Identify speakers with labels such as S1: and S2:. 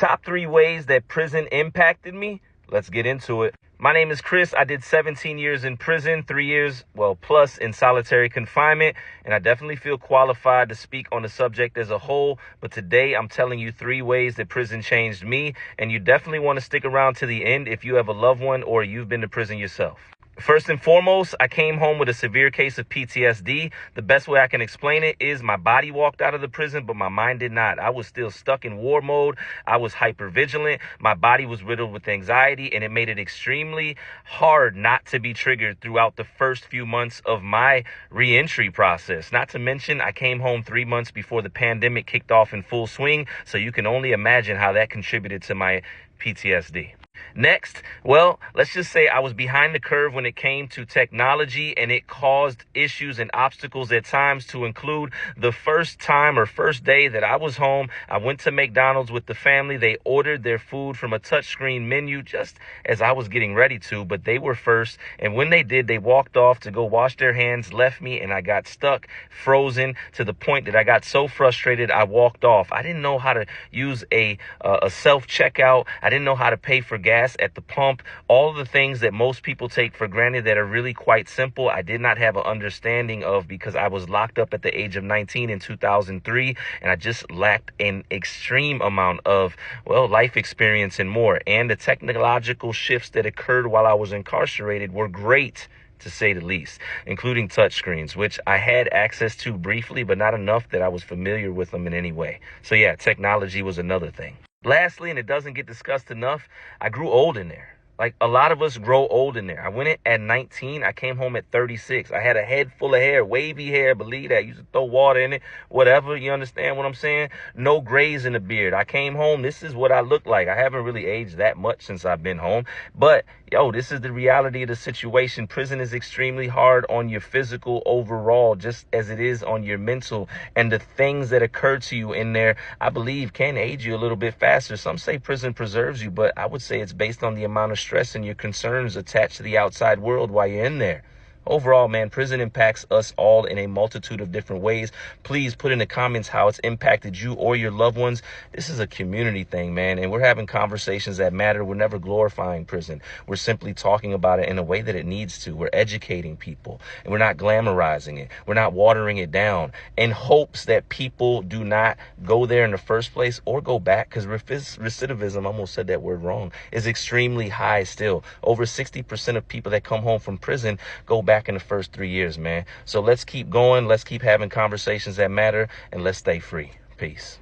S1: Top 3 ways that prison impacted me. Let's get into it. My name is Chris. I did 17 years in prison, 3 years, plus in solitary confinement. And I definitely feel qualified to speak on the subject as a whole. But today I'm telling you 3 ways that prison changed me. And you definitely want to stick around to the end if you have a loved one or you've been to prison yourself. First and foremost, I came home with a severe case of PTSD. The best way I can explain it is my body walked out of the prison, but my mind did not. I was still stuck in war mode. I was hypervigilant. My body was riddled with anxiety, and it made it extremely hard not to be triggered throughout the first few months of my reentry process. Not to mention, I came home 3 months before the pandemic kicked off in full swing, so you can only imagine how that contributed to my PTSD. Next, let's just say I was behind the curve when it came to technology, and it caused issues and obstacles at times, to include the first day that I was home. I went to McDonald's with the family. They ordered their food from a touchscreen menu just as I was getting ready to, but they were first. And when they did, they walked off to go wash their hands, left me, and I got stuck, frozen, to the point that I got so frustrated I walked off. I didn't know how to use a self-checkout. I didn't know how to pay for gas at the pump. All the things that most people take for granted that are really quite simple, I did not have an understanding of, because I was locked up at the age of 19 in 2003, and I just lacked an extreme amount of, life experience and more. And the technological shifts that occurred while I was incarcerated were great, to say the least, including touchscreens, which I had access to briefly, but not enough that I was familiar with them in any way. So yeah, technology was another thing. Lastly, and it doesn't get discussed enough, I grew old in there. Like a lot of us grow old in there. I went in at 19. I came home at 36. I had a head full of hair, wavy hair. Believe that. Used to throw water in it, whatever. You understand what I'm saying? No grays in the beard. I came home. This is what I look like. I haven't really aged that much since I've been home. But, this is the reality of the situation. Prison is extremely hard on your physical overall, just as it is on your mental. And the things that occur to you in there, I believe, can age you a little bit faster. Some say prison preserves you, but I would say it's based on the amount of stress and your concerns attached to the outside world while you're in there. Overall, man, prison impacts us all in a multitude of different ways. Please put in the comments how it's impacted you or your loved ones. This is a community thing, man, and we're having conversations that matter. We're never glorifying prison. We're simply talking about it in a way that it needs to. We're educating people, and we're not glamorizing it. We're not watering it down in hopes that people do not go there in the first place or go back, because recidivism, I almost said that word wrong, is extremely high still. Over 60% of people that come home from prison go back in the first 3 years, man. So let's keep going. Let's keep having conversations that matter, and let's stay free. Peace.